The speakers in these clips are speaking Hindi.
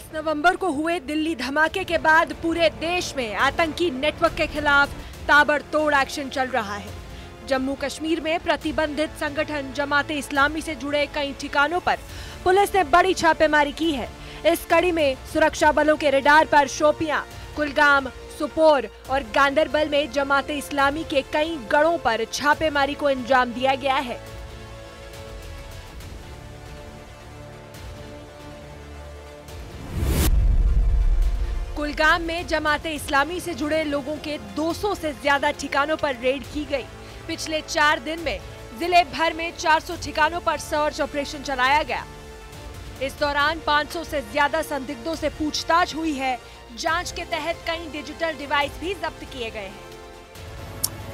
10 नवंबर को हुए दिल्ली धमाके के बाद पूरे देश में आतंकी नेटवर्क के खिलाफ ताबड़तोड़ एक्शन चल रहा है। जम्मू कश्मीर में प्रतिबंधित संगठन जमाते इस्लामी से जुड़े कई ठिकानों पर पुलिस ने बड़ी छापेमारी की है। इस कड़ी में सुरक्षा बलों के रडार पर शोपियां, कुलगाम, सुपोर और गांदरबल में जमाते इस्लामी के कई गढ़ों पर छापेमारी को अंजाम दिया गया है। कुलगाम में जमाते इस्लामी से जुड़े लोगों के 200 से ज्यादा ठिकानों पर रेड की गई। पिछले 4 दिन में जिले भर में 400 ठिकानों पर सर्च ऑपरेशन चलाया गया। इस दौरान 500 से ज्यादा संदिग्धों से पूछताछ हुई है। जांच के तहत कई डिजिटल डिवाइस भी जब्त किए गए हैं।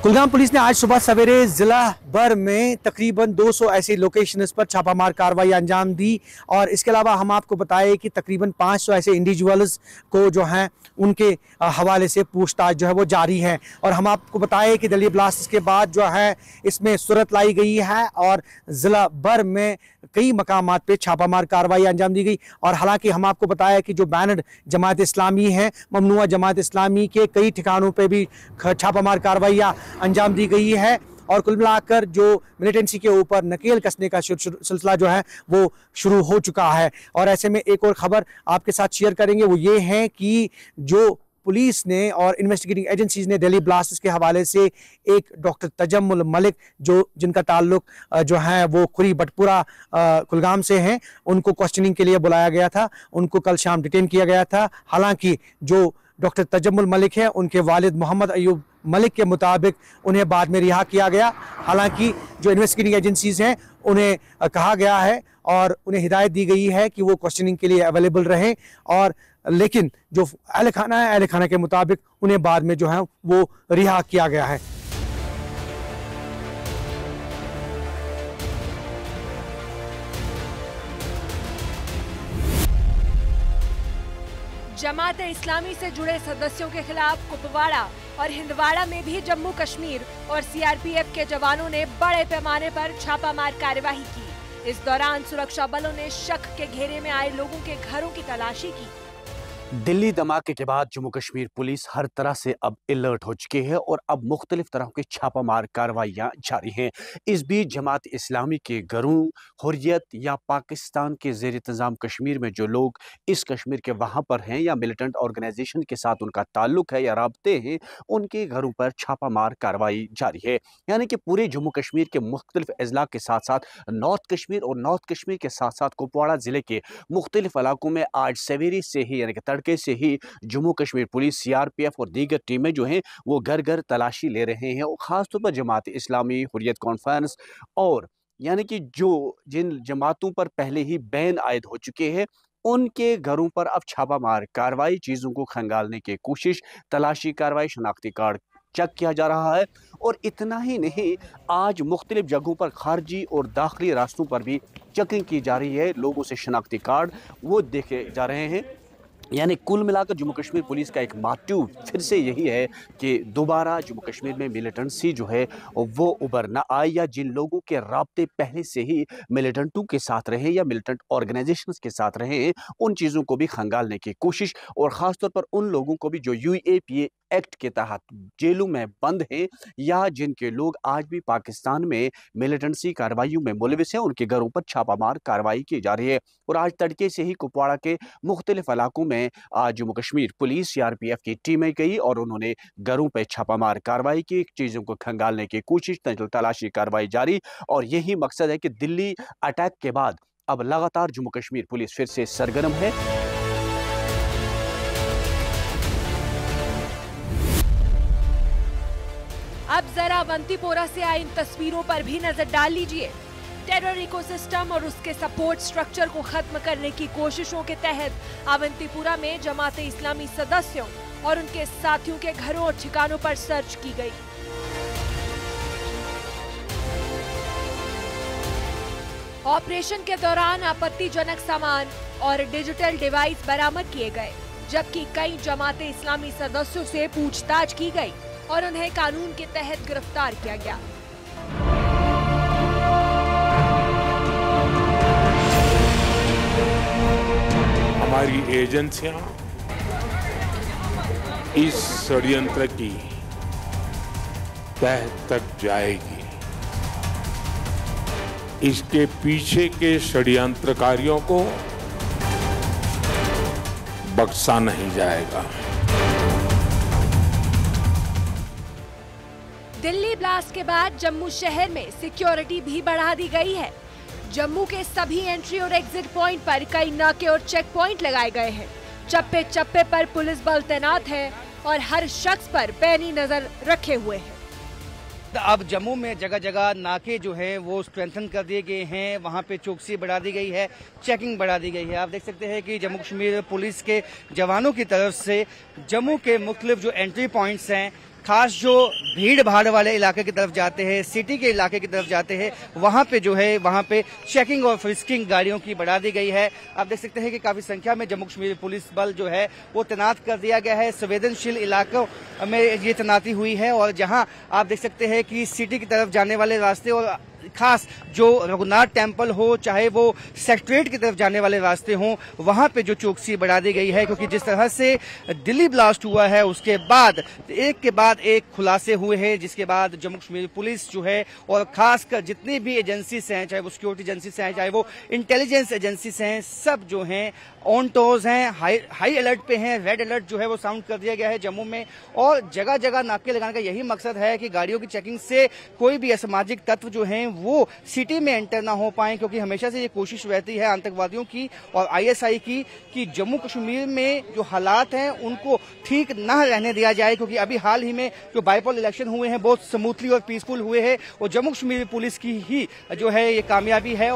कुलगाम पुलिस ने आज सुबह सवेरे जिला भर में तकरीबन 200 ऐसी लोकेशंस पर छापामार कार्रवाई अंजाम दी और इसके अलावा हम आपको बताएं कि तकरीबन 500 ऐसे इंडिविजुअल्स को जो है उनके हवाले से पूछताछ जो है वो जारी है। और हम आपको बताएं कि दिल्ली ब्लास्ट के बाद जो है इसमें सूरत लाई गई है और जिला भर में कई मकामात पे छापामार कार्रवाई अंजाम दी गई। और हालांकि हम आपको बताया कि जो बैनड जमात इस्लामी है, ममनुआ जमात इस्लामी के कई ठिकानों पे भी छापामार कार्रवाइयाँ अंजाम दी गई है और कुल मिलाकर जो मिलिटेंसी के ऊपर नकेल कसने का सिलसिला जो है वो शुरू हो चुका है। और ऐसे में एक और खबर आपके साथ शेयर करेंगे, वो ये है कि जो पुलिस ने और इन्वेस्टिगेटिंग एजेंसीज ने दिल्ली ब्लास्ट के हवाले से एक डॉक्टर तजम्मुल मलिक जिनका ताल्लुक जो है वो खुरी बटपुरा कुलगाम से हैं, उनको क्वेश्चनिंग के लिए बुलाया गया था। उनको कल शाम डिटेन किया गया था। हालांकि जो डॉक्टर तजम्मुल मलिक है उनके वालिद मोहम्मद अयूब मलिक के मुताबिक उन्हें बाद में रिहा किया गया। हालांकि जो इन्वेस्टिगेटिंग एजेंसीज हैं उन्हें कहा गया है और उन्हें हिदायत दी गई है कि वो क्वेश्चनिंग के लिए अवेलेबल रहें। और लेकिन जो अहल खाना है, अहल खाना के मुताबिक उन्हें बाद में जो है वो रिहा किया गया है। जमात इस्लामी से जुड़े सदस्यों के खिलाफ कुपवाड़ा और हिंदवाड़ा में भी जम्मू कश्मीर और सीआरपीएफ के जवानों ने बड़े पैमाने पर छापामार कार्यवाही की। इस दौरान सुरक्षा बलों ने शक के घेरे में आए लोगों के घरों की तलाशी की। दिल्ली धमाके के बाद जम्मू कश्मीर पुलिस हर तरह से अब अलर्ट हो चुकी है और अब मुख्तलिफ तरह की छापामार कार्रवाइयाँ जारी हैं। इस बीच जमात इस्लामी के घरों, हुर्रियत या पाकिस्तान के ज़ेर इंतज़ाम कश्मीर में जो लोग इस कश्मीर के वहाँ पर हैं या मिलिटेंट ऑर्गेनाइजेशन के साथ उनका ताल्लुक है या राब्ते हैं, उनके घरों पर छापामार कार्रवाई जारी है। यानी कि पूरे जम्मू कश्मीर के मुख्तलिफ अजला के साथ साथ नॉर्थ कश्मीर और नॉर्थ कश्मीर के साथ साथ कुपवाड़ा ज़िले के मुख्तलिफ इलाकों में आज सवेरे से ही यानी कि तड़के से ही जम्मू कश्मीर पुलिस, सीआरपीएफ और दीगर टीमें जो हैं वो घर घर तलाशी ले रहे हैं। और ख़ासतौर पर जमात इस्लामी, हुर्रियत कॉन्फ्रेंस और यानी कि जिन जमातों पर पहले ही बैन आयद हो चुके हैं उनके घरों पर अब छापामार कार्रवाई, चीज़ों को खंगालने की कोशिश, तलाशी कार्रवाई, शनाख्ती कार्ड चेक किया जा रहा है। और इतना ही नहीं, आज मुख्तलिफ जगहों पर खारजी और दाखिली रास्तों पर भी चेकिंग की जा रही है। लोगों से शनाख्ती कार्ड वो देखे जा रहे हैं। यानी कुल मिलाकर जम्मू कश्मीर पुलिस का एक मोटिव फिर से यही है कि दोबारा जम्मू कश्मीर में मिलिटेंसी जो है वो उभर ना आए, या जिन लोगों के राब्ते पहले से ही मिलिटेंटों के साथ रहे या मिलिटेंट ऑर्गेनाइजेशंस के साथ रहे, उन चीज़ों को भी खंगालने की कोशिश। और ख़ासतौर पर उन लोगों को भी जो यूएपीए एक्ट के तहत जेलों में बंद हैं या जिनके लोग आज भी पाकिस्तान में मिलिटेंसी कार्रवाइयों में मुलविस हैं, उनके घरों पर छापामार कार्रवाई की जा रही है। और आज तड़के से ही कुपवाड़ा के मुख्तलिफ इलाकों में आज जम्मू कश्मीर पुलिस, सीआरपीएफ की टीमें गई और उन्होंने घरों पर छापामार कार्रवाई की, चीज़ों को खंगालने की कोशिश, तलाशी कार्रवाई जारी। और यही मकसद है कि दिल्ली अटैक के बाद अब लगातार जम्मू कश्मीर पुलिस फिर से सरगर्म है। अब जरा अवंतीपोरा से आई इन तस्वीरों पर भी नजर डाल लीजिए। टेरर इकोसिस्टम और उसके सपोर्ट स्ट्रक्चर को खत्म करने की कोशिशों के तहत अवंतीपुरा में जमाते इस्लामी सदस्यों और उनके साथियों के घरों और ठिकानों पर सर्च की गई। ऑपरेशन के दौरान आपत्तिजनक सामान और डिजिटल डिवाइस बरामद किए गए, जबकि कई जमाते इस्लामी सदस्यों से पूछताछ की गई और उन्हें कानून के तहत गिरफ्तार किया गया। हमारी एजेंसियां इस षड्यंत्र की तह तक जाएगी। इसके पीछे के षड्यंत्रकारियों को बख्शा नहीं जाएगा। दिल्ली ब्लास्ट के बाद जम्मू शहर में सिक्योरिटी भी बढ़ा दी गई है। जम्मू के सभी एंट्री और एग्जिट पॉइंट पर कई नाके और चेक पॉइंट लगाए गए हैं। चप्पे चप्पे पर पुलिस बल तैनात है और हर शख्स पर पैनी नजर रखे हुए हैं। अब जम्मू में जगह जगह नाके जो है वो स्ट्रेंथन कर दिए गए हैं, वहां पे चौकसी बढ़ा दी गई है, चेकिंग बढ़ा दी गई है। आप देख सकते हैं कि जम्मू कश्मीर पुलिस के जवानों की तरफ से जम्मू के मुख्तलिफ जो एंट्री पॉइंट्स हैं, खास जो भीड़ भाड़ वाले इलाके की तरफ जाते हैं, सिटी के इलाके की तरफ जाते हैं, वहां पे जो है वहां पे चेकिंग और फ्रिस्किंग गाड़ियों की बढ़ा दी गई है। आप देख सकते हैं कि काफी संख्या में जम्मू कश्मीर पुलिस बल जो है वो तैनात कर दिया गया है। संवेदनशील इलाकों में ये तैनाती हुई है और जहां आप देख सकते हैं कि सिटी की तरफ जाने वाले रास्ते और खास जो रघुनाथ टेम्पल हो, चाहे वो सेक्रेटरीट की तरफ जाने वाले रास्ते हों, वहां पे जो चौकसी बढ़ा दी गई है, क्योंकि जिस तरह से दिल्ली ब्लास्ट हुआ है उसके बाद एक के बाद एक खुलासे हुए हैं, जिसके बाद जम्मू कश्मीर पुलिस जो है और खासकर जितनी भी एजेंसीज हैं, चाहे वो सिक्योरिटी एजेंसीज हैं, चाहे वो इंटेलिजेंस एजेंसीज हैं, सब जो हैं ऑन टोज हैं, हाई अलर्ट पे हैं। रेड अलर्ट जो है वो साउंड कर दिया गया है जम्मू में और जगह जगह नाके लगाने का यही मकसद है कि गाड़ियों की चेकिंग से कोई भी असामाजिक तत्व जो हैं वो सिटी में एंटर ना हो पाए, क्योंकि हमेशा से ये कोशिश रहती है आतंकवादियों की और आईएसआई की कि जम्मू कश्मीर में जो हालात हैं उनको ठीक न रहने दिया जाए, क्योंकि अभी हाल ही में जो बाईपोल इलेक्शन हुए हैं बहुत स्मूथली और पीसफुल हुए हैं और जम्मू कश्मीर पुलिस की ही जो है ये कामयाबी है।